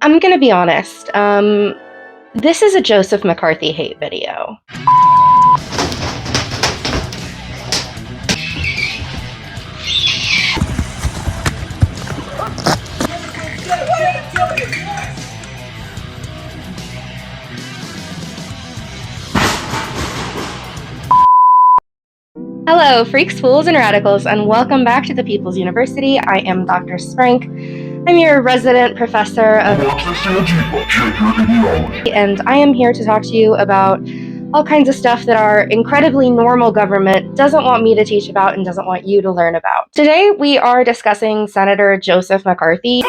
I'm gonna be honest. This is a Joseph McCarthy hate video. Hello, freaks, fools, and radicals, and welcome back to the People's University. I am Dr. Sprank. I'm your resident professor of and I am here to talk to you about all kinds of stuff that our incredibly normal government doesn't want me to teach about and doesn't want you to learn about. Today, we are discussing Senator Joseph McCarthy,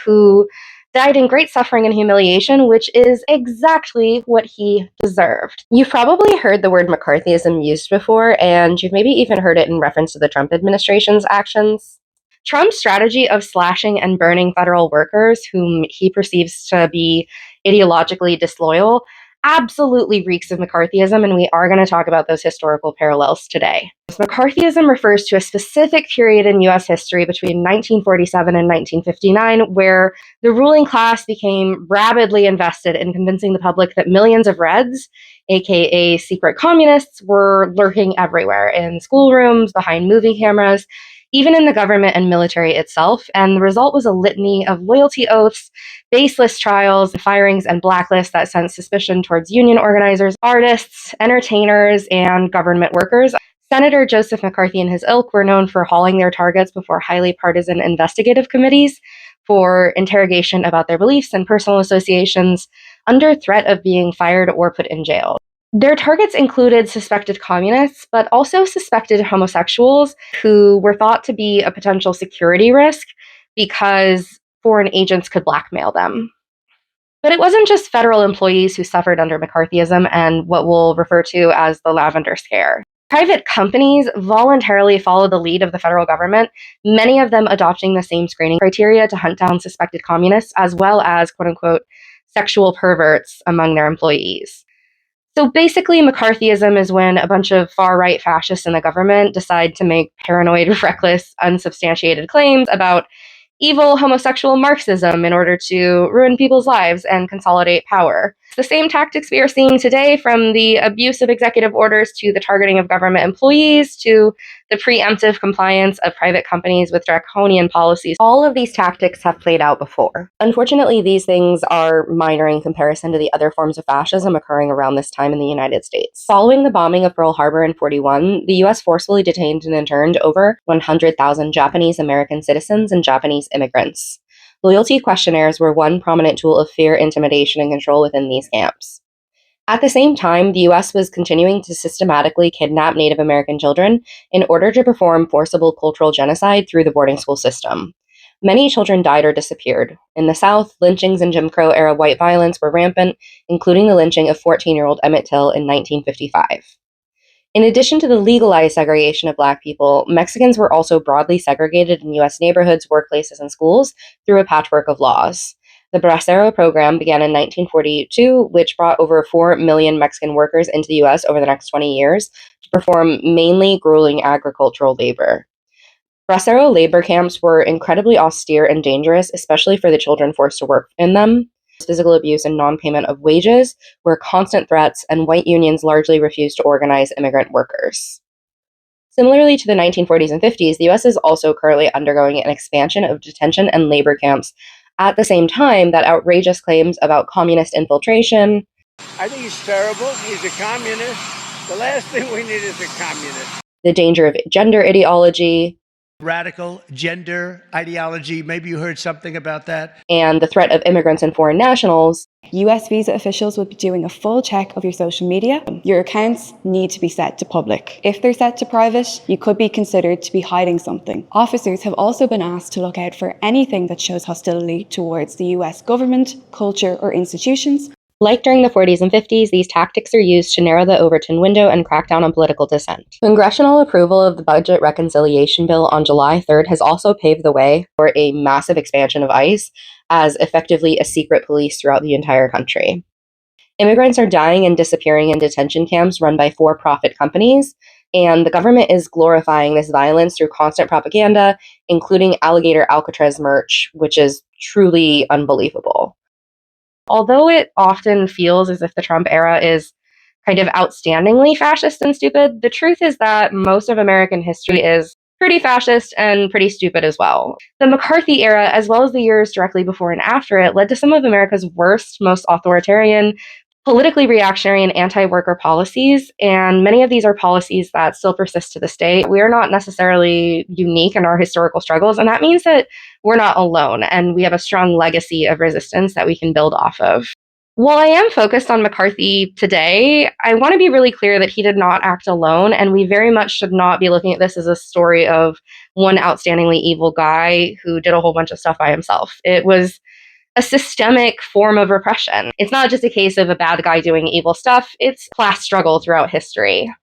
who died in great suffering and humiliation, which is exactly what he deserved. You've probably heard the word McCarthyism used before, and you've maybe even heard it in reference to the Trump administration's actions. Trump's strategy of slashing and burning federal workers whom he perceives to be ideologically disloyal absolutely reeks of McCarthyism, and we are going to talk about those historical parallels today. McCarthyism refers to a specific period in U.S. history between 1947 and 1959 where the ruling class became rabidly invested in convincing the public that millions of Reds, aka secret communists, were lurking everywhere, in schoolrooms, behind movie cameras, even in the government and military itself, and the result was a litany of loyalty oaths, baseless trials, firings, and blacklists that sent suspicion towards union organizers, artists, entertainers, and government workers. Senator Joseph McCarthy and his ilk were known for hauling their targets before highly partisan investigative committees for interrogation about their beliefs and personal associations under threat of being fired or put in jail. Their targets included suspected communists, but also suspected homosexuals who were thought to be a potential security risk because foreign agents could blackmail them. But it wasn't just federal employees who suffered under McCarthyism and what we'll refer to as the Lavender scare. Private companies voluntarily followed the lead of the federal government, many of them adopting the same screening criteria to hunt down suspected communists, as well as quote-unquote sexual perverts among their employees. So basically, McCarthyism is when a bunch of far-right fascists in the government decide to make paranoid, reckless, unsubstantiated claims about evil homosexual Marxism in order to ruin people's lives and consolidate power. The same tactics we are seeing today, from the abuse of executive orders to the targeting of government employees to the preemptive compliance of private companies with draconian policies. All of these tactics have played out before. Unfortunately, these things are minor in comparison to the other forms of fascism occurring around this time in the United States. Following the bombing of Pearl Harbor in 1941, the U.S. forcefully detained and interned over 100,000 Japanese American citizens and Japanese immigrants. Loyalty questionnaires were one prominent tool of fear, intimidation, and control within these camps. At the same time, the U.S. was continuing to systematically kidnap Native American children in order to perform forcible cultural genocide through the boarding school system. Many children died or disappeared. In the South, lynchings and Jim Crow-era white violence were rampant, including the lynching of 14-year-old Emmett Till in 1955. In addition to the legalized segregation of Black people, Mexicans were also broadly segregated in U.S. neighborhoods, workplaces, and schools through a patchwork of laws. The Bracero program began in 1942, which brought over 4 million Mexican workers into the U.S. over the next 20 years to perform mainly grueling agricultural labor. Bracero labor camps were incredibly austere and dangerous, especially for the children forced to work in them. Physical abuse and non-payment of wages were constant threats, and white unions largely refused to organize immigrant workers. Similarly to the 1940s and 50s, the U.S. is also currently undergoing an expansion of detention and labor camps at the same time that outrageous claims about communist infiltration. I think he's terrible. He's a communist. The last thing we need is a communist. The danger of gender ideology. Radical gender ideology. Maybe you heard something about that. And the threat of immigrants and foreign nationals. US visa officials will be doing a full check of your social media. Your accounts need to be set to public. If they're set to private, you could be considered to be hiding something. Officers have also been asked to look out for anything that shows hostility towards the US government, culture, or institutions. Like during the 40s and 50s, these tactics are used to narrow the Overton window and crack down on political dissent. Congressional approval of the Budget Reconciliation Bill on July 3rd has also paved the way for a massive expansion of ICE as effectively a secret police throughout the entire country. Immigrants are dying and disappearing in detention camps run by for-profit companies, and the government is glorifying this violence through constant propaganda, including alligator Alcatraz merch, which is truly unbelievable. Although it often feels as if the Trump era is kind of outstandingly fascist and stupid, the truth is that most of American history is pretty fascist and pretty stupid as well. The McCarthy era, as well as the years directly before and after it, led to some of America's worst, most authoritarian, politically reactionary, and anti-worker policies, and many of these are policies that still persist to this day. We are not necessarily unique in our historical struggles, and that means that we're not alone, and we have a strong legacy of resistance that we can build off of. While I am focused on McCarthy today, I want to be really clear that he did not act alone, and we very much should not be looking at this as a story of one outstandingly evil guy who did a whole bunch of stuff by himself. It was a systemic form of repression. It's not just a case of a bad guy doing evil stuff, it's class struggle throughout history.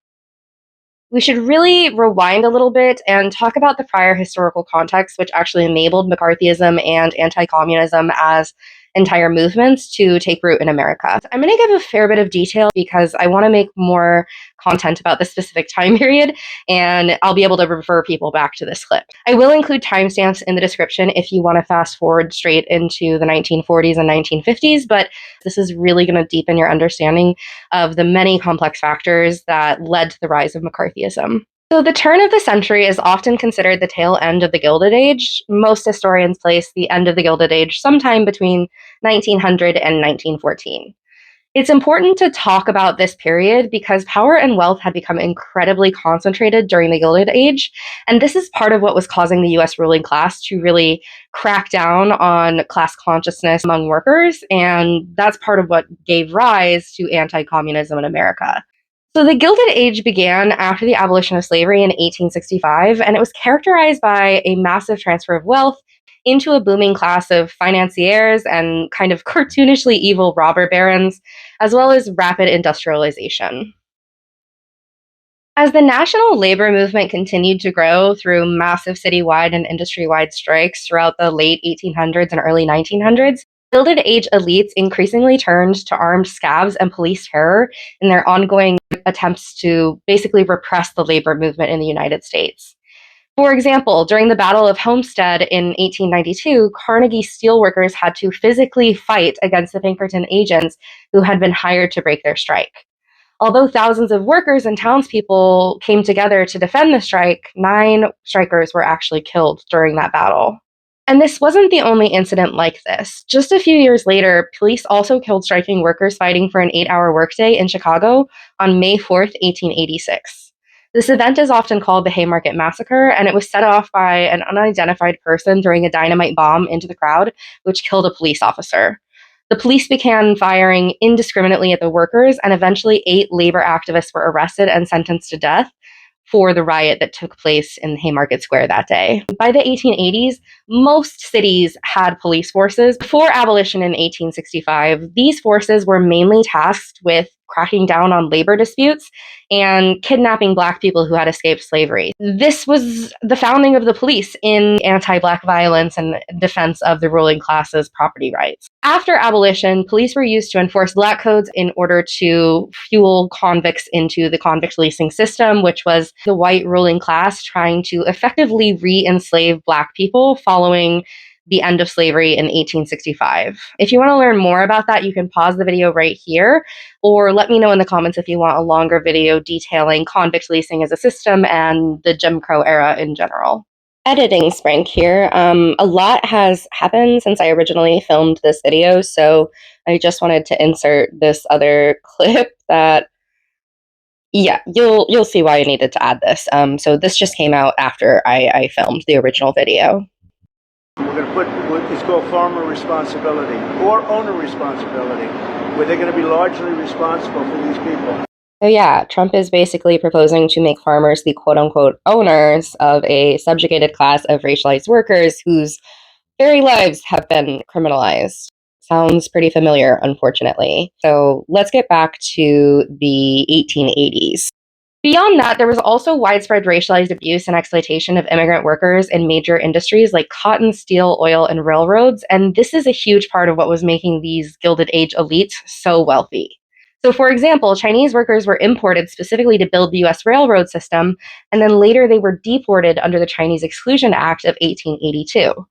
We should really rewind a little bit and talk about the prior historical context which actually enabled McCarthyism and anti-communism as entire movements to take root in America. I'm going to give a fair bit of detail because I want to make more content about this specific time period, and I'll be able to refer people back to this clip. I will include timestamps in the description if you want to fast forward straight into the 1940s and 1950s, but this is really going to deepen your understanding of the many complex factors that led to the rise of McCarthyism. So the turn of the century is often considered the tail end of the Gilded Age. Most historians place the end of the Gilded Age sometime between 1900 and 1914. It's important to talk about this period because power and wealth had become incredibly concentrated during the Gilded Age, and this is part of what was causing the US ruling class to really crack down on class consciousness among workers, and that's part of what gave rise to anti-communism in America. So the Gilded Age began after the abolition of slavery in 1865, and it was characterized by a massive transfer of wealth into a booming class of financiers and kind of cartoonishly evil robber barons, as well as rapid industrialization. As the national labor movement continued to grow through massive citywide and industry-wide strikes throughout the late 1800s and early 1900s, Gilded Age elites increasingly turned to armed scabs and police terror in their ongoing attempts to basically repress the labor movement in the United States. For example, during the Battle of Homestead in 1892, Carnegie steelworkers had to physically fight against the Pinkerton agents who had been hired to break their strike. Although thousands of workers and townspeople came together to defend the strike, 9 strikers were actually killed during that battle. And this wasn't the only incident like this. Just a few years later, police also killed striking workers fighting for an 8-hour workday in Chicago on May 4th, 1886. This event is often called the Haymarket Massacre, and it was set off by an unidentified person throwing a dynamite bomb into the crowd, which killed a police officer. The police began firing indiscriminately at the workers, and eventually 8 labor activists were arrested and sentenced to death for the riot that took place in Haymarket Square that day. By the 1880s, most cities had police forces. Before abolition in 1865, these forces were mainly tasked with cracking down on labor disputes and kidnapping Black people who had escaped slavery. This was the founding of the police in anti-Black violence and defense of the ruling class's property rights. After abolition, police were used to enforce Black codes in order to fuel convicts into the convict leasing system, which was the white ruling class trying to effectively re-enslave Black people following the end of slavery in 1865. If you want to learn more about that, you can pause the video right here, or let me know in the comments if you want a longer video detailing convict leasing as a system and the Jim Crow era in general. Editing Sprank here. A lot has happened since I originally filmed this video, so I just wanted to insert this other clip that, yeah, you'll see why I needed to add this. So this just came out after I filmed the original video. We're going to put what is called farmer responsibility or owner responsibility, where they're going to be largely responsible for these people. So yeah, Trump is basically proposing to make farmers the quote-unquote owners of a subjugated class of racialized workers whose very lives have been criminalized. Sounds pretty familiar, unfortunately. So let's get back to the 1880s. Beyond that, there was also widespread racialized abuse and exploitation of immigrant workers in major industries like cotton, steel, oil, and railroads, and this is a huge part of what was making these Gilded Age elites so wealthy. So, for example, Chinese workers were imported specifically to build the US railroad system, and then later they were deported under the Chinese Exclusion Act of 1882.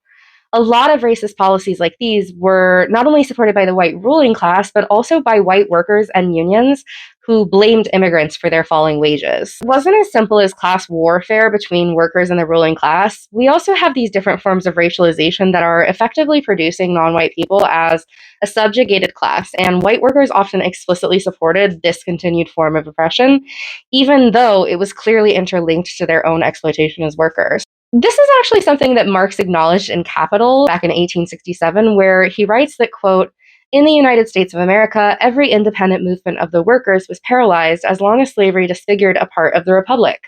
A lot of racist policies like these were not only supported by the white ruling class, but also by white workers and unions who blamed immigrants for their falling wages. It wasn't as simple as class warfare between workers and the ruling class. We also have these different forms of racialization that are effectively producing non-white people as a subjugated class, and white workers often explicitly supported this continued form of oppression, even though it was clearly interlinked to their own exploitation as workers. This is actually something that Marx acknowledged in Capital back in 1867, where he writes that, quote, "In the United States of America, every independent movement of the workers was paralyzed as long as slavery disfigured a part of the republic.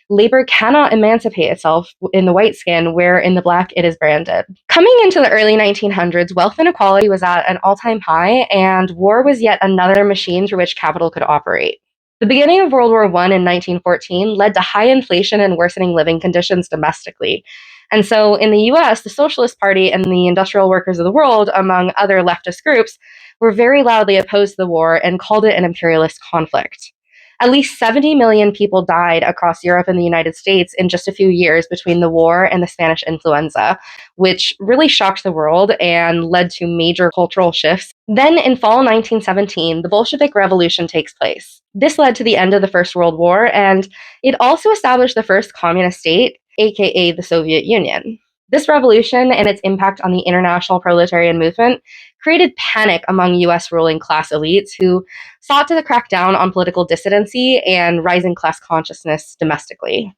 Labor cannot emancipate itself in the white skin, where in the black it is branded." Coming into the early 1900s, wealth inequality was at an all-time high, and war was yet another machine through which capital could operate. The beginning of World War I in 1914 led to high inflation and worsening living conditions domestically. And so in the US, the Socialist Party and the industrial workers of the world, among other leftist groups, were very loudly opposed to the war and called it an imperialist conflict. At least 70 million people died across Europe and the United States in just a few years between the war and the Spanish influenza, which really shocked the world and led to major cultural shifts. Then in fall 1917, the Bolshevik Revolution takes place. This led to the end of the First World War, and it also established the first communist state, aka the Soviet Union. This revolution and its impact on the international proletarian movement created panic among US ruling class elites who sought to crack down on political dissidency and rising class consciousness domestically.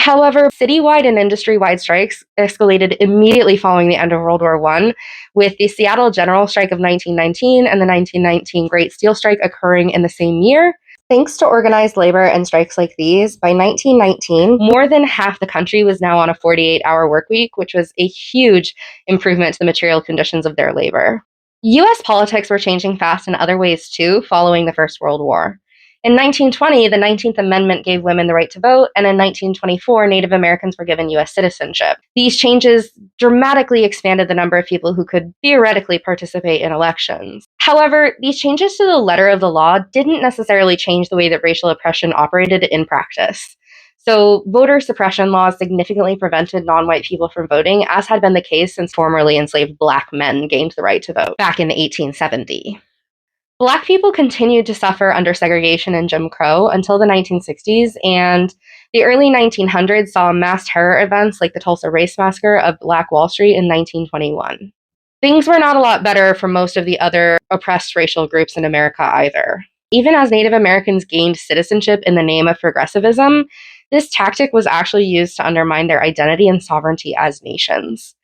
However, citywide and industry-wide strikes escalated immediately following the end of World War I, with the Seattle General Strike of 1919 and the 1919 Great Steel Strike occurring in the same year. Thanks to organized labor and strikes like these, by 1919, more than half the country was now on a 48-hour work week, which was a huge improvement to the material conditions of their labor. US politics were changing fast in other ways too, following the First World War. In 1920, the 19th Amendment gave women the right to vote, and in 1924, Native Americans were given US citizenship. These changes dramatically expanded the number of people who could theoretically participate in elections. However, these changes to the letter of the law didn't necessarily change the way that racial oppression operated in practice. So, voter suppression laws significantly prevented non-white people from voting, as had been the case since formerly enslaved Black men gained the right to vote back in 1870. Black people continued to suffer under segregation and Jim Crow until the 1960s, and the early 1900s saw mass terror events like the Tulsa Race Massacre of Black Wall Street in 1921. Things were not a lot better for most of the other oppressed racial groups in America either. Even as Native Americans gained citizenship in the name of progressivism, this tactic was actually used to undermine their identity and sovereignty as nations.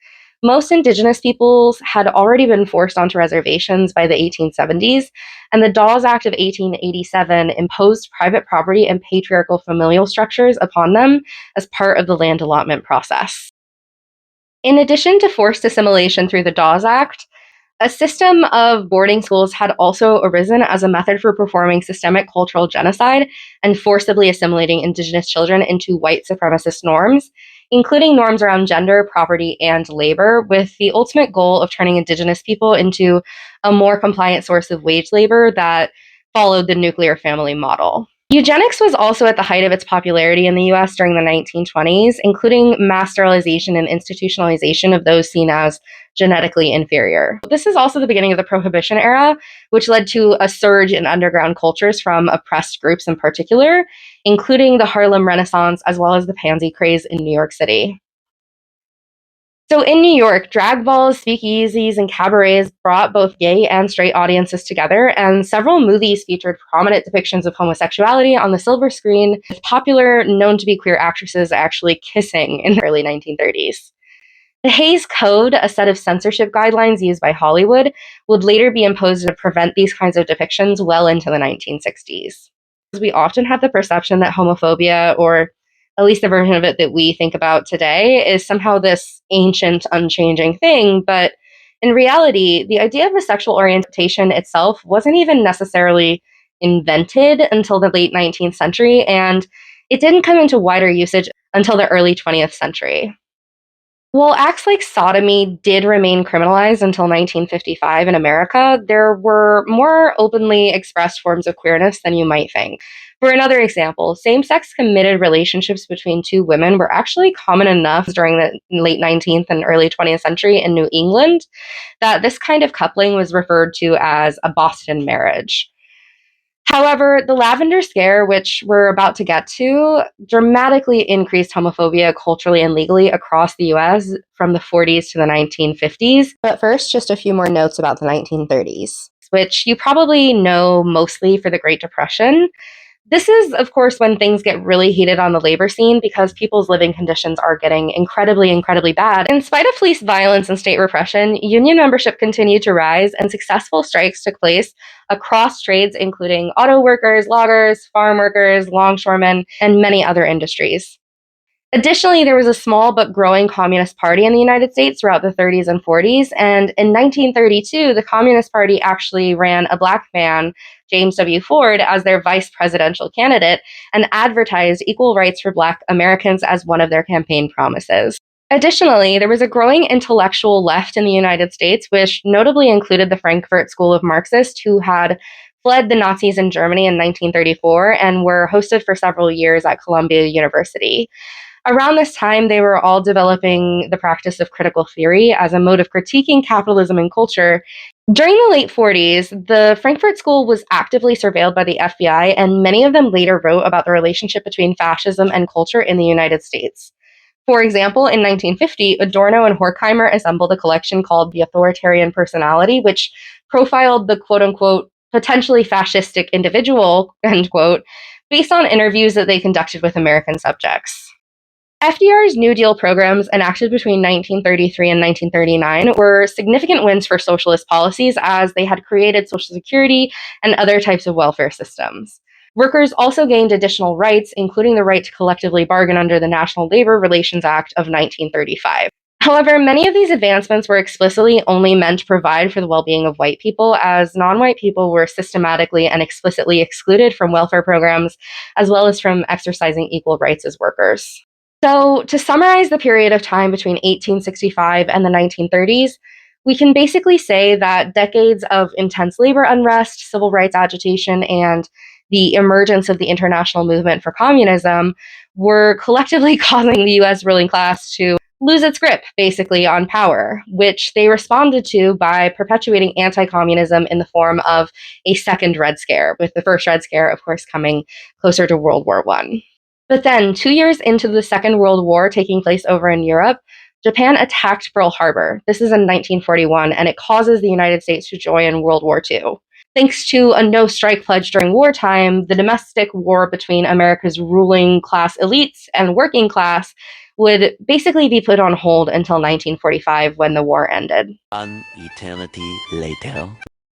Most indigenous peoples had already been forced onto reservations by the 1870s, and the Dawes Act of 1887 imposed private property and patriarchal familial structures upon them as part of the land allotment process. In addition to forced assimilation through the Dawes Act, a system of boarding schools had also arisen as a method for performing systemic cultural genocide and forcibly assimilating indigenous children into white supremacist norms, including norms around gender, property, and labor, with the ultimate goal of turning indigenous people into a more compliant source of wage labor that followed the nuclear family model. Eugenics was also at the height of its popularity in the US during the 1920s, including mass sterilization and institutionalization of those seen as genetically inferior. This is also the beginning of the Prohibition era, which led to a surge in underground cultures from oppressed groups in particular, including the Harlem Renaissance as well as the pansy craze in New York City. So in New York, drag balls, speakeasies, and cabarets brought both gay and straight audiences together, and several movies featured prominent depictions of homosexuality on the silver screen, with popular, known-to-be queer actresses actually kissing in the early 1930s. The Hays Code, a set of censorship guidelines used by Hollywood, would later be imposed to prevent these kinds of depictions well into the 1960s. We often have the perception that homophobia, or at least the version of it that we think about today, is somehow this ancient, unchanging thing, but in reality, the idea of a sexual orientation itself wasn't even necessarily invented until the late 19th century, and it didn't come into wider usage until the early 20th century. While acts like sodomy did remain criminalized until 1955 in America, there were more openly expressed forms of queerness than you might think. For another example, same sex committed relationships between two women were actually common enough during the late 19th and early 20th century in New England that this kind of coupling was referred to as a Boston marriage. However, the Lavender Scare, which we're about to get to, dramatically increased homophobia culturally and legally across the US from the 40s to the 1950s. But first, just a few more notes about the 1930s, which you probably know mostly for the Great Depression. This is, of course, when things get really heated on the labor scene because people's living conditions are getting incredibly, incredibly bad. In spite of police violence and state repression, union membership continued to rise and successful strikes took place across trades, including auto workers, loggers, farm workers, longshoremen, and many other industries. Additionally, there was a small but growing Communist Party in the United States throughout the 30s and 40s, and in 1932, the Communist Party actually ran a black man, James W. Ford, as their vice presidential candidate and advertised equal rights for Black Americans as one of their campaign promises. Additionally, there was a growing intellectual left in the United States, which notably included the Frankfurt School of Marxists, who had fled the Nazis in Germany in 1934 and were hosted for several years at Columbia University. Around this time, they were all developing the practice of critical theory as a mode of critiquing capitalism and culture. During the late 40s, the Frankfurt School was actively surveilled by the FBI, and many of them later wrote about the relationship between fascism and culture in the United States. For example, in 1950, Adorno and Horkheimer assembled a collection called The Authoritarian Personality, which profiled the quote-unquote potentially fascistic individual, end quote, based on interviews that they conducted with American subjects. FDR's New Deal programs, enacted between 1933 and 1939, were significant wins for socialist policies as they had created Social Security and other types of welfare systems. Workers also gained additional rights, including the right to collectively bargain under the National Labor Relations Act of 1935. However, many of these advancements were explicitly only meant to provide for the well-being of white people, as non-white people were systematically and explicitly excluded from welfare programs, as well as from exercising equal rights as workers. So, to summarize the period of time between 1865 and the 1930s, we can basically say that decades of intense labor unrest, civil rights agitation, and the emergence of the international movement for communism were collectively causing the US ruling class to lose its grip, basically, on power, which they responded to by perpetuating anti-communism in the form of a second Red Scare, with the first Red Scare, of course, coming closer to World War I. But then, 2 years into the Second World War taking place over in Europe, Japan attacked Pearl Harbor. This is in 1941, and it causes the United States to join World War II. Thanks to a no-strike pledge during wartime, the domestic war between America's ruling class elites and working class would basically be put on hold until 1945 when the war ended. An eternity later.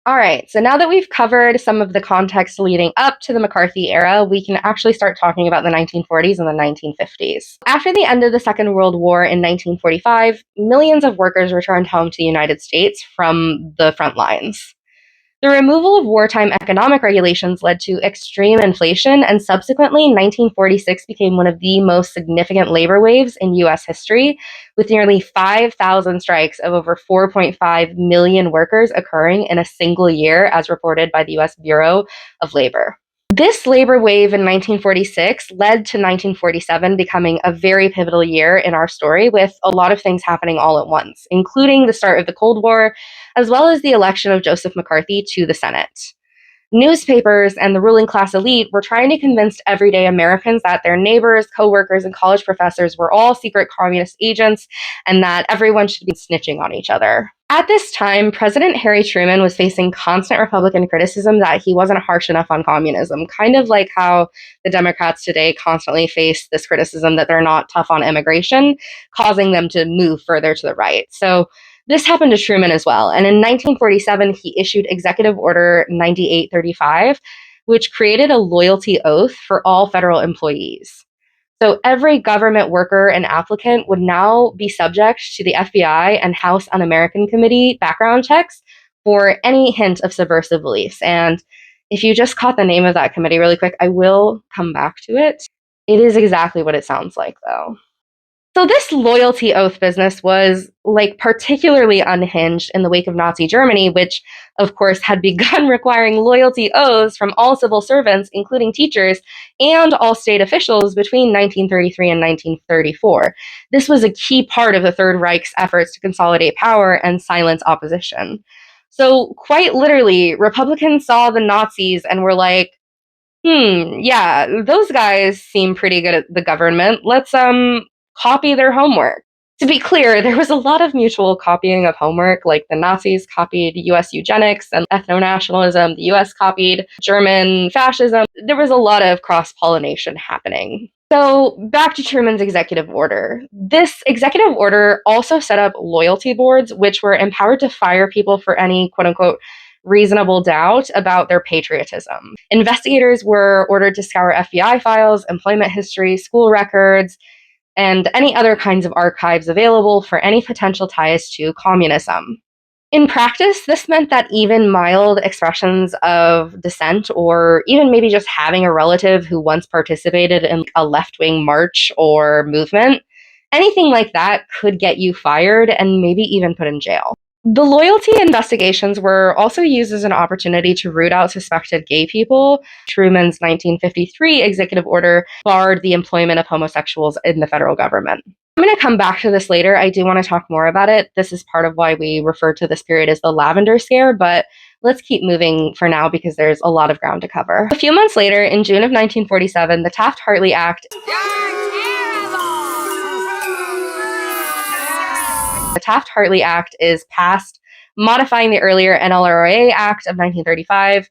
All right, so now that we've covered some of the context leading up to the McCarthy era, we can actually start talking about the 1940s and the 1950s. After the end of the Second World War in 1945, millions of workers returned home to the United States from the front lines. The removal of wartime economic regulations led to extreme inflation, and subsequently, 1946 became one of the most significant labor waves in US history, with nearly 5,000 strikes of over 4.5 million workers occurring in a single year, as reported by the US Bureau of Labor. This labor wave in 1946 led to 1947 becoming a very pivotal year in our story, with a lot of things happening all at once, including the start of the Cold War, as well as the election of Joseph McCarthy to the Senate. Newspapers and the ruling class elite were trying to convince everyday Americans that their neighbors, coworkers, and college professors were all secret communist agents and that everyone should be snitching on each other. At this time, President Harry Truman was facing constant Republican criticism that he wasn't harsh enough on communism, kind of like how the Democrats today constantly face this criticism that they're not tough on immigration, causing them to move further to the right. So this happened to Truman as well. And in 1947, he issued Executive Order 9835, which created a loyalty oath for all federal employees. So every government worker and applicant would now be subject to the FBI and House Un-American Committee background checks for any hint of subversive beliefs. And if you just caught the name of that committee really quick, I will come back to it. It is exactly what it sounds like, though. So this loyalty oath business was particularly unhinged in the wake of Nazi Germany, which of course had begun requiring loyalty oaths from all civil servants, including teachers, and all state officials between 1933 and 1934. This was a key part of the Third Reich's efforts to consolidate power and silence opposition. So quite literally, Republicans saw the Nazis and were like, yeah, those guys seem pretty good at the government. Let's copy their homework. To be clear, there was a lot of mutual copying of homework, like the Nazis copied US eugenics and ethno-nationalism, the US copied German fascism. There was a lot of cross-pollination happening. So back to Truman's executive order. This executive order also set up loyalty boards, which were empowered to fire people for any quote-unquote reasonable doubt about their patriotism. Investigators were ordered to scour FBI files, employment history, school records, and any other kinds of archives available for any potential ties to communism. In practice, this meant that even mild expressions of dissent, or even maybe just having a relative who once participated in a left-wing march or movement, anything like that could get you fired and maybe even put in jail. The loyalty investigations were also used as an opportunity to root out suspected gay people. Truman's 1953 executive order barred the employment of homosexuals in the federal government. I'm going to come back to this later. I do want to talk more about it. This is part of why we refer to this period as the Lavender Scare, but let's keep moving for now because there's a lot of ground to cover. A few months later, in June of 1947, the Taft-Hartley Act The Taft-Hartley Act is passed, modifying the earlier NLRA Act of 1935,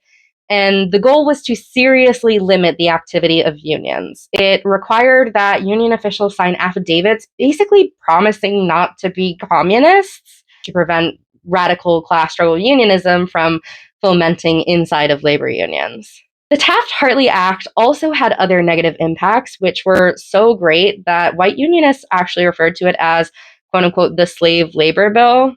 and the goal was to seriously limit the activity of unions. It required that union officials sign affidavits basically promising not to be communists to prevent radical class struggle unionism from fomenting inside of labor unions. The Taft-Hartley Act also had other negative impacts, which were so great that white unionists actually referred to it as quote-unquote, the slave labor bill.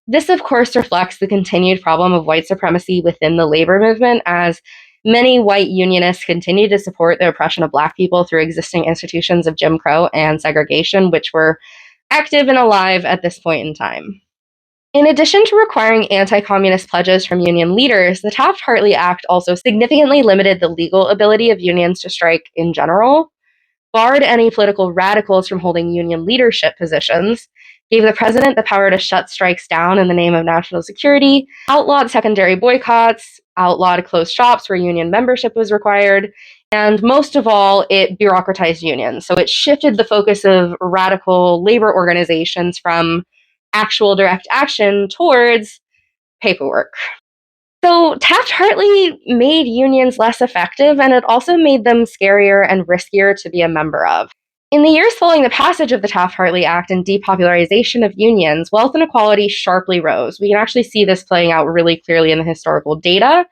This, of course, reflects the continued problem of white supremacy within the labor movement, as many white unionists continue to support the oppression of Black people through existing institutions of Jim Crow and segregation, which were active and alive at this point in time. In addition to requiring anti-communist pledges from union leaders, the Taft-Hartley Act also significantly limited the legal ability of unions to strike in general, barred any political radicals from holding union leadership positions, gave the president the power to shut strikes down in the name of national security, outlawed secondary boycotts, outlawed closed shops where union membership was required, and most of all, it bureaucratized unions. So it shifted the focus of radical labor organizations from actual direct action towards paperwork. So Taft-Hartley made unions less effective, and it also made them scarier and riskier to be a member of. In the years following the passage of the Taft-Hartley Act and depopularization of unions, wealth inequality sharply rose. We can actually see this playing out really clearly in the historical data.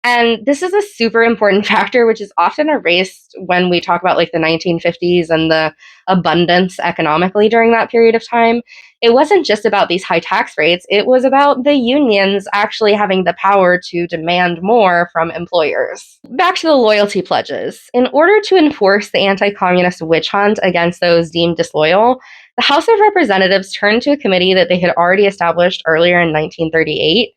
And this is a super important factor, which is often erased when we talk about the 1950s and the abundance economically during that period of time. It wasn't just about these high tax rates, it was about the unions actually having the power to demand more from employers. Back to the loyalty pledges. In order to enforce the anti-communist witch hunt against those deemed disloyal, the House of Representatives turned to a committee that they had already established earlier in 1938.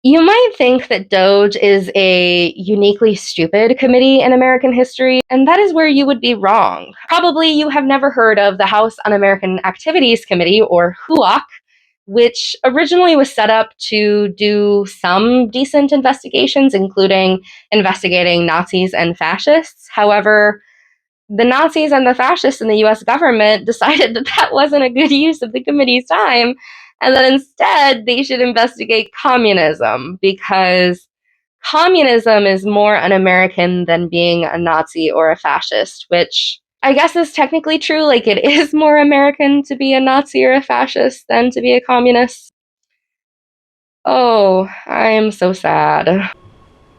You might think that DOGE is a uniquely stupid committee in American history, and that is where you would be wrong. Probably you have never heard of the House Un-American Activities Committee, or HUAC, which originally was set up to do some decent investigations, including investigating Nazis and fascists. However, the Nazis and the fascists in the US government decided that that wasn't a good use of the committee's time, and that instead they should investigate communism, because communism is more un-American than being a Nazi or a fascist, which I guess is technically true. It is more American to be a Nazi or a fascist than to be a communist. Oh, I am so sad.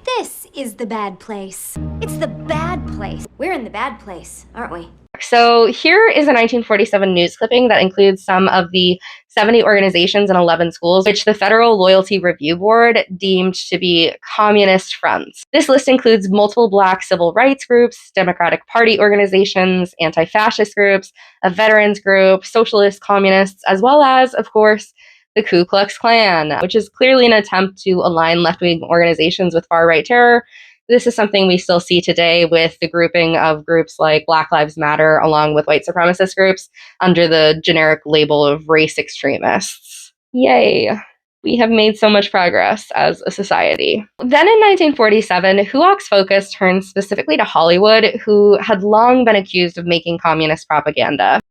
This is the bad place. It's the bad place. We're in the bad place, aren't we? So here is a 1947 news clipping that includes some of the 70 organizations and 11 schools which the Federal Loyalty Review Board deemed to be communist fronts. This list includes multiple Black civil rights groups, Democratic Party organizations, anti-fascist groups, a veterans group, socialist communists, as well as, of course, the Ku Klux Klan, which is clearly an attempt to align left-wing organizations with far-right terror. This is something we still see today with the grouping of groups like Black Lives Matter along with white supremacist groups under the generic label of race extremists. Yay! We have made so much progress as a society. Then in 1947, HUAC's focus turned specifically to Hollywood, who had long been accused of making communist propaganda.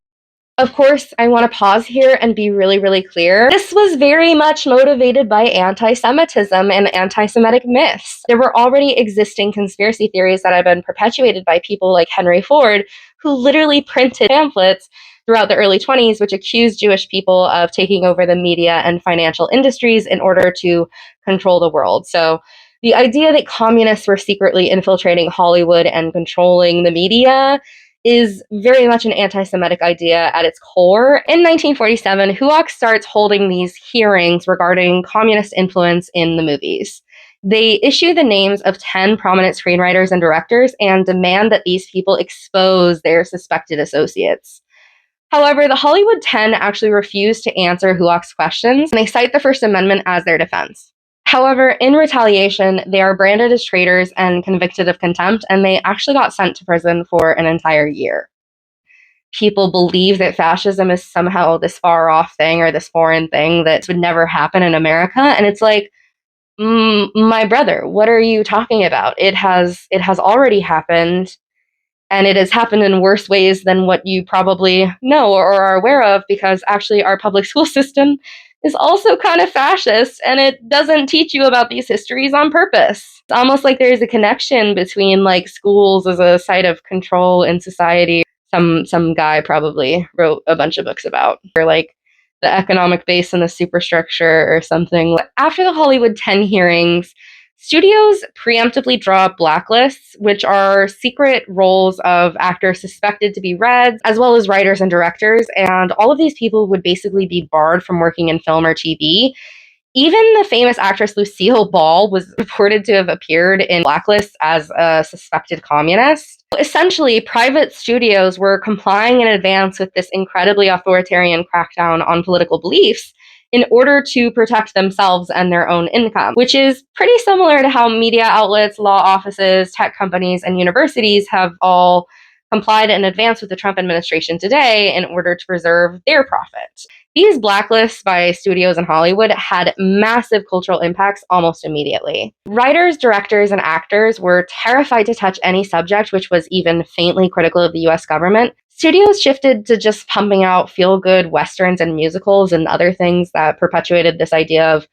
Of course, I want to pause here and be really, really clear. This was very much motivated by anti-Semitism and anti-Semitic myths. There were already existing conspiracy theories that had been perpetuated by people like Henry Ford, who literally printed pamphlets throughout the early 20s, which accused Jewish people of taking over the media and financial industries in order to control the world. So the idea that communists were secretly infiltrating Hollywood and controlling the media is very much an anti-Semitic idea at its core. In 1947, HUAC starts holding these hearings regarding communist influence in the movies. They issue the names of 10 prominent screenwriters and directors and demand that these people expose their suspected associates. However, the Hollywood 10 actually refuse to answer HUAC's questions, and they cite the First Amendment as their defense. However, in retaliation, they are branded as traitors and convicted of contempt, and they actually got sent to prison for an entire year. People believe that fascism is somehow this far-off thing or this foreign thing that would never happen in America, and it's like, my brother, what are you talking about? It has already happened, and it has happened in worse ways than what you probably know or are aware of, because actually our public school system is also kind of fascist, and it doesn't teach you about these histories on purpose. It's almost like there's a connection between like schools as a site of control in society. Some guy probably wrote a bunch of books about, or like the economic base and the superstructure or something. After the Hollywood 10 hearings, studios preemptively draw up blacklists, which are secret roles of actors suspected to be Reds, as well as writers and directors, and all of these people would basically be barred from working in film or TV. Even the famous actress Lucille Ball was reported to have appeared in blacklists as a suspected communist. Essentially, private studios were complying in advance with this incredibly authoritarian crackdown on political beliefs in order to protect themselves and their own income, which is pretty similar to how media outlets, law offices, tech companies, and universities have all complied in advance with the Trump administration today in order to preserve their profit. These blacklists by studios in Hollywood had massive cultural impacts almost immediately. Writers, directors, and actors were terrified to touch any subject which was even faintly critical of the US government. Studios shifted to just pumping out feel-good westerns and musicals and other things that perpetuated this idea of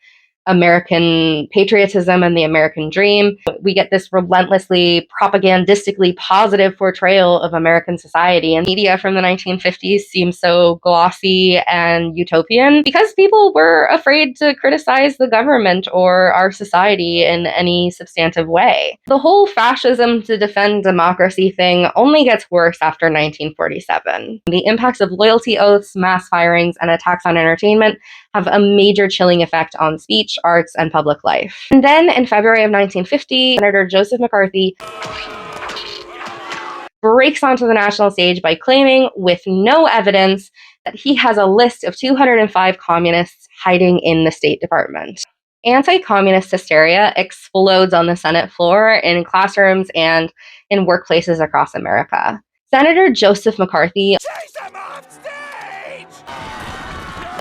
American patriotism and the American dream. We get this relentlessly propagandistically positive portrayal of American society, and media from the 1950s seems so glossy and utopian because people were afraid to criticize the government or our society in any substantive way. The whole fascism to defend democracy thing only gets worse after 1947. The impacts of loyalty oaths, mass firings, and attacks on entertainment have a major chilling effect on speech, arts, and public life. And then in February of 1950, Senator Joseph McCarthy breaks onto the national stage by claiming, with no evidence, that he has a list of 205 communists hiding in the State Department. Anti-communist hysteria explodes on the Senate floor, in classrooms, and in workplaces across America. Senator Joseph McCarthy,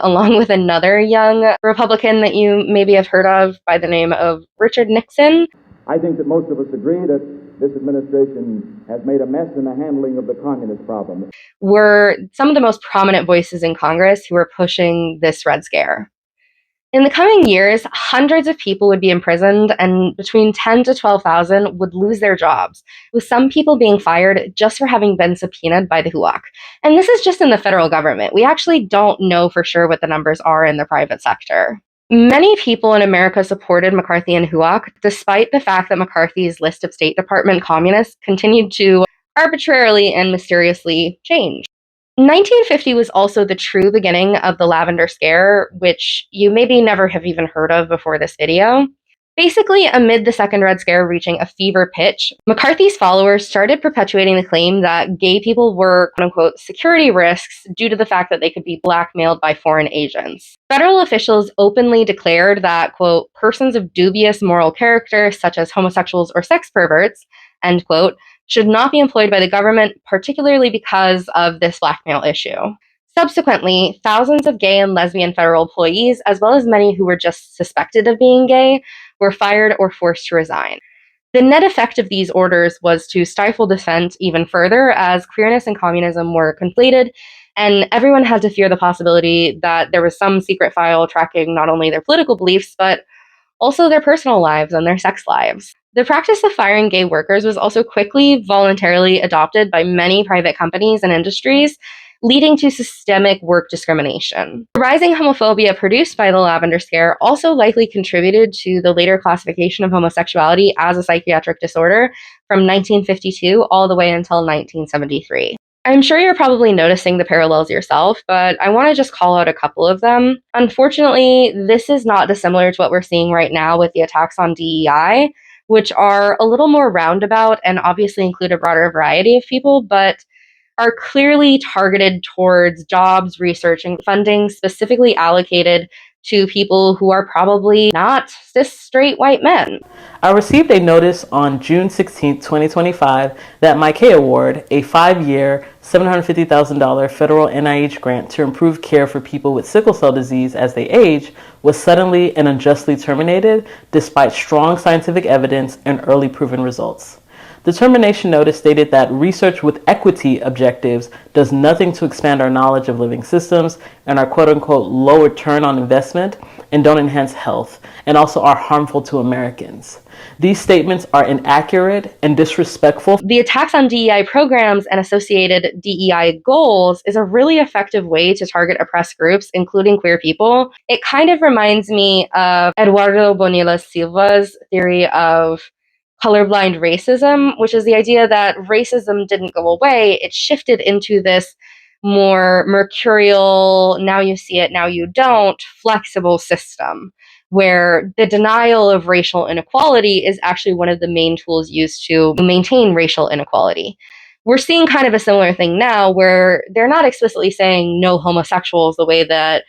along with another young Republican that you maybe have heard of by the name of Richard Nixon. I think that most of us agree that this administration has made a mess in the handling of the communist problem. Were some of the most prominent voices in Congress who were pushing this Red Scare. In the coming years, hundreds of people would be imprisoned, and between 10 to 12,000 would lose their jobs, with some people being fired just for having been subpoenaed by the HUAC. And this is just in the federal government. We actually don't know for sure what the numbers are in the private sector. Many people in America supported McCarthy and HUAC, despite the fact that McCarthy's list of State Department communists continued to arbitrarily and mysteriously changed. 1950 was also the true beginning of the Lavender Scare, which you maybe never have even heard of before this video. Basically, amid the Second Red Scare reaching a fever pitch, McCarthy's followers started perpetuating the claim that gay people were, quote-unquote, security risks due to the fact that they could be blackmailed by foreign agents. Federal officials openly declared that, quote, persons of dubious moral character, such as homosexuals or sex perverts, end quote, should not be employed by the government, particularly because of this blackmail issue. Subsequently, thousands of gay and lesbian federal employees, as well as many who were just suspected of being gay, were fired or forced to resign. The net effect of these orders was to stifle dissent even further, as queerness and communism were conflated, and everyone had to fear the possibility that there was some secret file tracking not only their political beliefs, but also their personal lives and their sex lives. The practice of firing gay workers was also quickly, voluntarily adopted by many private companies and industries, leading to systemic work discrimination. The rising homophobia produced by the Lavender Scare also likely contributed to the later classification of homosexuality as a psychiatric disorder from 1952 all the way until 1973. I'm sure you're probably noticing the parallels yourself, but I want to just call out a couple of them. Unfortunately, this is not dissimilar to what we're seeing right now with the attacks on DEI, which are a little more roundabout and obviously include a broader variety of people, but are clearly targeted towards jobs, research, and funding specifically allocated to people who are probably not cis straight white men. I received a notice on June 16, 2025 that my K Award, a 5-year, $750,000 federal NIH grant to improve care for people with sickle cell disease as they age, was suddenly and unjustly terminated despite strong scientific evidence and early proven results. The termination notice stated that research with equity objectives does nothing to expand our knowledge of living systems and are quote-unquote low return on investment and don't enhance health, and also are harmful to Americans. These statements are inaccurate and disrespectful. The attacks on DEI programs and associated DEI goals is a really effective way to target oppressed groups, including queer people. It kind of reminds me of Eduardo Bonilla Silva's theory of colorblind racism, which is the idea that racism didn't go away, it shifted into this more mercurial, now you see it, now you don't, flexible system, where the denial of racial inequality is actually one of the main tools used to maintain racial inequality. We're seeing kind of a similar thing now where they're not explicitly saying no homosexuals the way that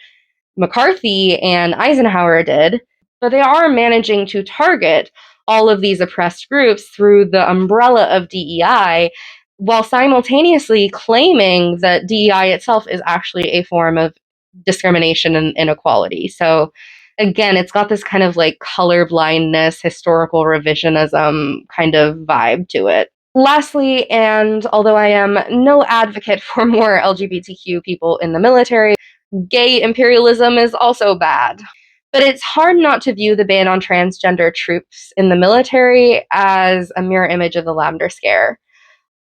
McCarthy and Eisenhower did, but they are managing to target all of these oppressed groups through the umbrella of DEI, while simultaneously claiming that DEI itself is actually a form of discrimination and inequality. So again, it's got this kind of like color blindness, historical revisionism kind of vibe to it. Lastly, and although I am no advocate for more LGBTQ people in the military, gay imperialism is also bad. But it's hard not to view the ban on transgender troops in the military as a mirror image of the Lavender Scare.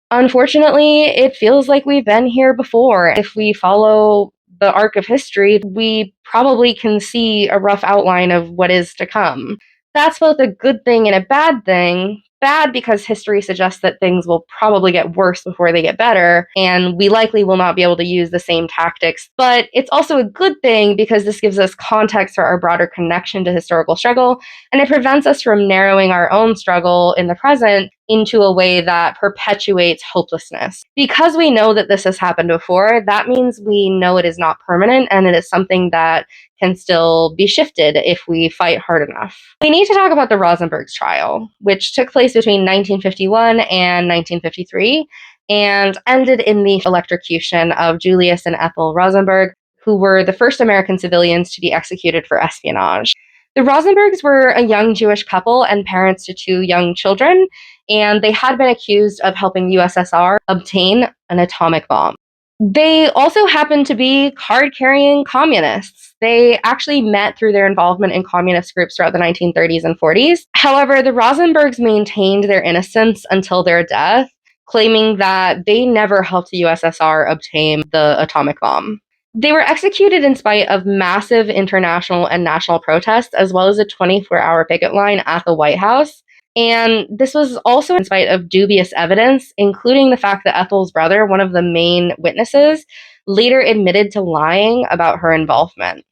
Unfortunately, it feels like we've been here before. If we follow the arc of history, we probably can see a rough outline of what is to come. That's both a good thing and a bad thing. Bad because history suggests that things will probably get worse before they get better, and we likely will not be able to use the same tactics. But it's also a good thing because this gives us context for our broader connection to historical struggle, and it prevents us from narrowing our own struggle in the present into a way that perpetuates hopelessness. Because we know that this has happened before, that means we know it is not permanent and it is something that can still be shifted if we fight hard enough. We need to talk about the Rosenbergs trial, which took place between 1951 and 1953 and ended in the electrocution of Julius and Ethel Rosenberg, who were the first American civilians to be executed for espionage. The Rosenbergs were a young Jewish couple and parents to 2 young children, and they had been accused of helping USSR obtain an atomic bomb. They also happened to be card-carrying communists. They actually met through their involvement in communist groups throughout the 1930s and 40s. However, the Rosenbergs maintained their innocence until their death, claiming that they never helped the USSR obtain the atomic bomb. They were executed in spite of massive international and national protests, as well as a 24-hour picket line at the White House. And this was also in spite of dubious evidence, including the fact that Ethel's brother, one of the main witnesses, later admitted to lying about her involvement.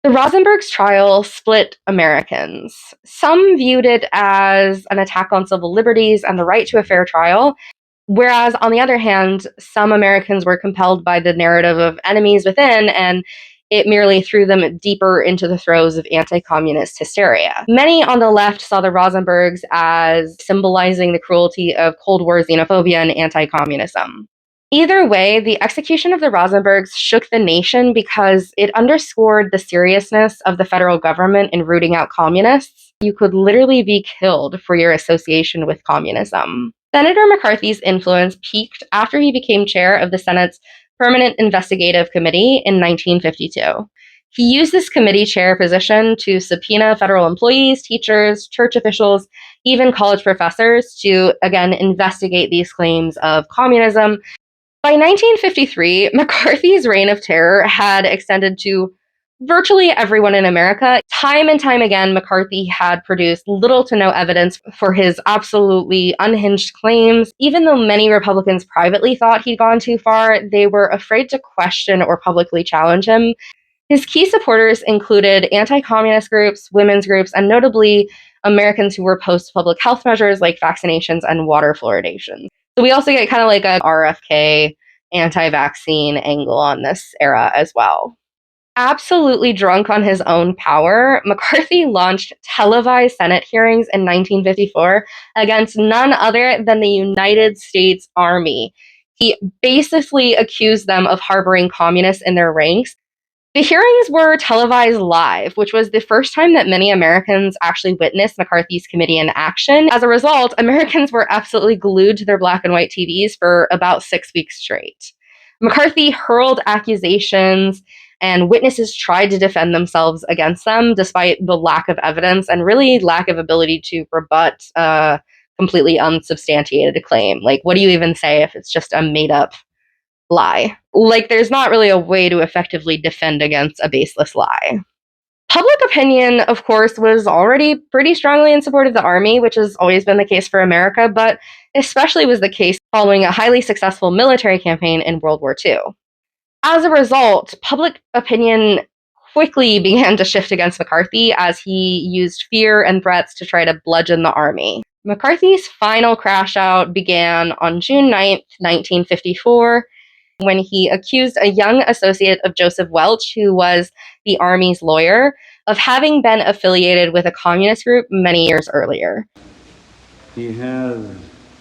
The Rosenbergs trial split Americans. Some viewed it as an attack on civil liberties and the right to a fair trial, whereas, on the other hand, some Americans were compelled by the narrative of enemies within, and it merely threw them deeper into the throes of anti-communist hysteria. Many on the left saw the Rosenbergs as symbolizing the cruelty of Cold War xenophobia and anti-communism. Either way, the execution of the Rosenbergs shook the nation because it underscored the seriousness of the federal government in rooting out communists. You could literally be killed for your association with communism. Senator McCarthy's influence peaked after he became chair of the Senate's Permanent Investigative Committee in 1952. He used this committee chair position to subpoena federal employees, teachers, church officials, even college professors to, again, investigate these claims of communism. By 1953, McCarthy's reign of terror had extended to virtually everyone in America. Time and time again, McCarthy had produced little to no evidence for his absolutely unhinged claims. Even though many Republicans privately thought he'd gone too far, they were afraid to question or publicly challenge him. His key supporters included anti-communist groups, women's groups, and notably Americans who were opposed to public health measures like vaccinations and water fluoridation. So we also get kind of like a RFK anti-vaccine angle on this era as well. Absolutely drunk on his own power, McCarthy launched televised Senate hearings in 1954 against none other than the United States Army. He basically accused them of harboring communists in their ranks. The hearings were televised live, which was the first time that many Americans actually witnessed McCarthy's committee in action. As a result, Americans were absolutely glued to their black and white TVs for about 6 weeks straight. McCarthy hurled accusations, and witnesses tried to defend themselves against them despite the lack of evidence and really lack of ability to rebut a completely unsubstantiated claim. Like, what do you even say if it's just a made-up lie? Like, there's not really a way to effectively defend against a baseless lie. Public opinion, of course, was already pretty strongly in support of the Army, which has always been the case for America, but especially was the case following a highly successful military campaign in World War II. As a result, public opinion quickly began to shift against McCarthy as he used fear and threats to try to bludgeon the Army. McCarthy's final crashout began on June 9th, 1954, when he accused a young associate of Joseph Welch, who was the Army's lawyer, of having been affiliated with a communist group many years earlier. He has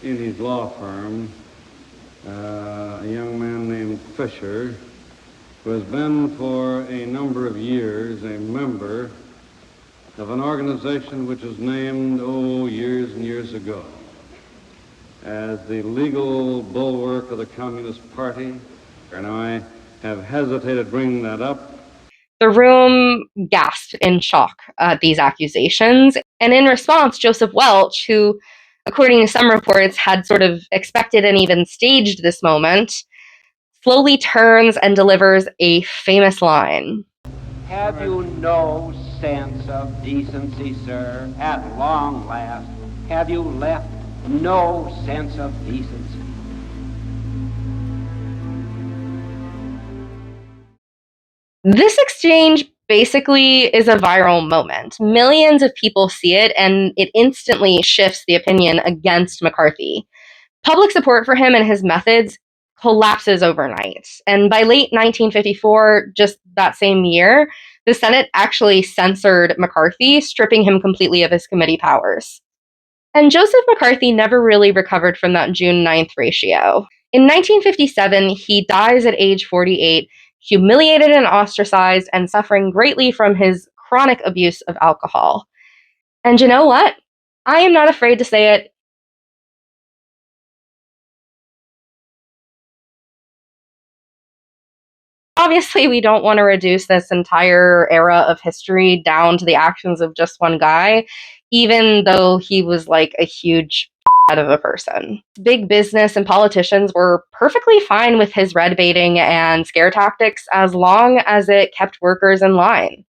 in his law firm a young man named Fisher, who has been for a number of years a member of an organization which was named, years and years ago, as the legal bulwark of the Communist Party, and I have hesitated bringing that up. The room gasped in shock at these accusations, and in response, Joseph Welch, who, according to some reports, had sort of expected and even staged this moment, slowly turns and delivers a famous line. Have you no sense of decency, sir? At long last, have you left no sense of decency? This exchange basically is a viral moment. Millions of people see it, and it instantly shifts the opinion against McCarthy. Public support for him and his methods collapses overnight. And by late 1954, just that same year, the Senate actually censored McCarthy, stripping him completely of his committee powers. And Joseph McCarthy never really recovered from that June 9th ratio. In 1957, he dies at age 48, humiliated and ostracized, and suffering greatly from his chronic abuse of alcohol. And you know what? I am not afraid to say it. Obviously, we don't want to reduce this entire era of history down to the actions of just one guy, even though he was like a huge of a person. Big business and politicians were perfectly fine with his red baiting and scare tactics as long as it kept workers in line.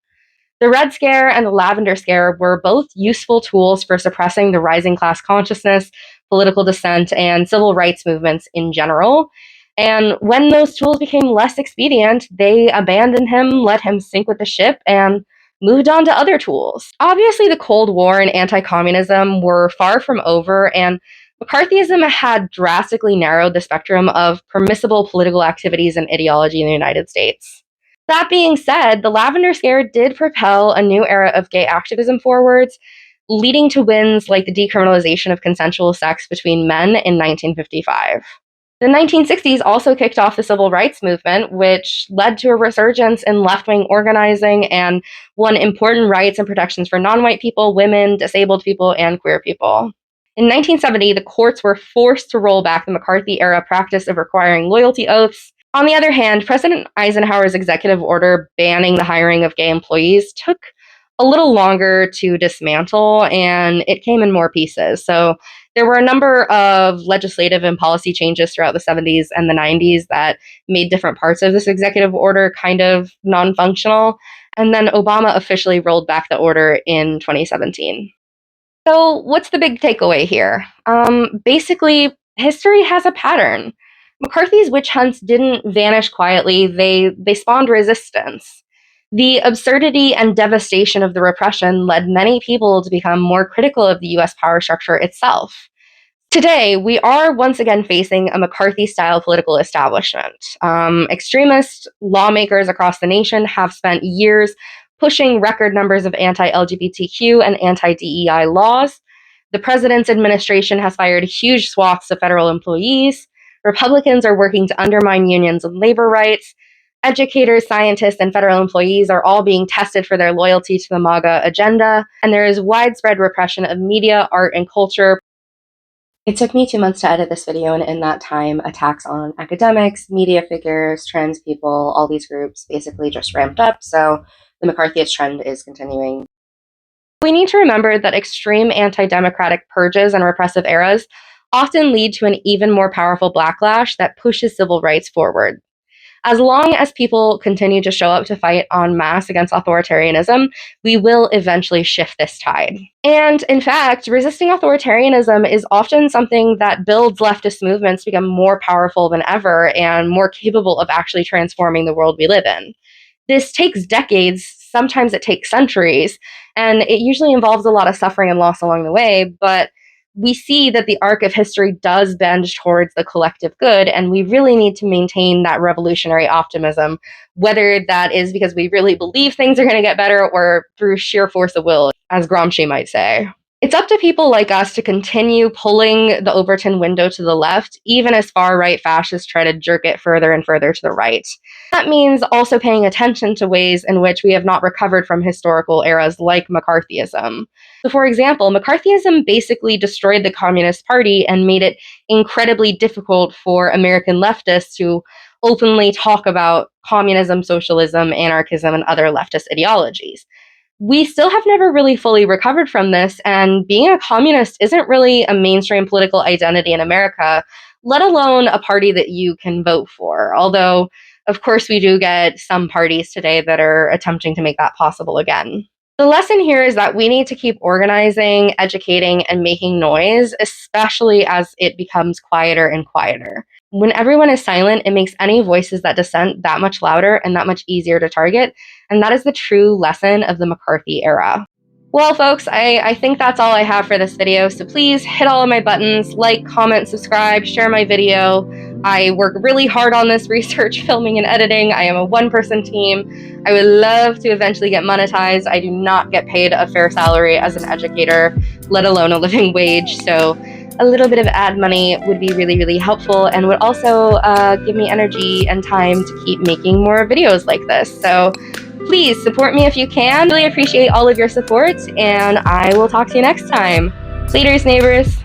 The Red Scare and the Lavender Scare were both useful tools for suppressing the rising class consciousness, political dissent, and civil rights movements in general. And when those tools became less expedient, they abandoned him, let him sink with the ship, and moved on to other tools. Obviously, the Cold War and anti-communism were far from over, and McCarthyism had drastically narrowed the spectrum of permissible political activities and ideology in the United States. That being said, the Lavender Scare did propel a new era of gay activism forwards, leading to wins like the decriminalization of consensual sex between men in 1955. The 1960s also kicked off the civil rights movement, which led to a resurgence in left-wing organizing and won important rights and protections for non-white people, women, disabled people, and queer people. In 1970, the courts were forced to roll back the McCarthy-era practice of requiring loyalty oaths. On the other hand, President Eisenhower's executive order banning the hiring of gay employees took a little longer to dismantle, and it came in more pieces. So there were a number of legislative and policy changes throughout the 70s and the 90s that made different parts of this executive order kind of non-functional. And then Obama officially rolled back the order in 2017. So what's the big takeaway here? Basically, history has a pattern. McCarthy's witch hunts didn't vanish quietly, they spawned resistance. The absurdity and devastation of the repression led many people to become more critical of the US power structure itself. Today, we are once again facing a McCarthy-style political establishment. Extremist lawmakers across the nation have spent years pushing record numbers of anti-LGBTQ and anti-DEI laws. The president's administration has fired huge swaths of federal employees. Republicans are working to undermine unions and labor rights. Educators, scientists, and federal employees are all being tested for their loyalty to the MAGA agenda, and there is widespread repression of media, art, and culture. It took me 2 months to edit this video, and in that time, attacks on academics, media figures, trans people, all these groups basically just ramped up, so the McCarthyist trend is continuing. We need to remember that extreme anti-democratic purges and repressive eras often lead to an even more powerful backlash that pushes civil rights forward. As long as people continue to show up to fight en masse against authoritarianism, we will eventually shift this tide. And in fact, resisting authoritarianism is often something that builds leftist movements to become more powerful than ever and more capable of actually transforming the world we live in. This takes decades, sometimes it takes centuries, and it usually involves a lot of suffering and loss along the way, but we see that the arc of history does bend towards the collective good, and we really need to maintain that revolutionary optimism, whether that is because we really believe things are going to get better or through sheer force of will, as Gramsci might say. It's up to people like us to continue pulling the Overton window to the left, even as far-right fascists try to jerk it further and further to the right. That means also paying attention to ways in which we have not recovered from historical eras like McCarthyism. So for example, McCarthyism basically destroyed the Communist Party and made it incredibly difficult for American leftists to openly talk about communism, socialism, anarchism, and other leftist ideologies. We still have never really fully recovered from this, and being a communist isn't really a mainstream political identity in America, let alone a party that you can vote for. Although, of course, we do get some parties today that are attempting to make that possible again. The lesson here is that we need to keep organizing, educating, and making noise, especially as it becomes quieter and quieter. When everyone is silent, it makes any voices that dissent that much louder and that much easier to target, and that is the true lesson of the McCarthy era. Well, folks, I think that's all I have for this video, so please hit all of my buttons, like, comment, subscribe, share my video. I work really hard on this research, filming, and editing. I am a one-person team. I would love to eventually get monetized. I do not get paid a fair salary as an educator, let alone a living wage, so a little bit of ad money would be really, really helpful and would also give me energy and time to keep making more videos like this. So please support me if you can. Really appreciate all of your support, and I will talk to you next time. Laters, neighbors.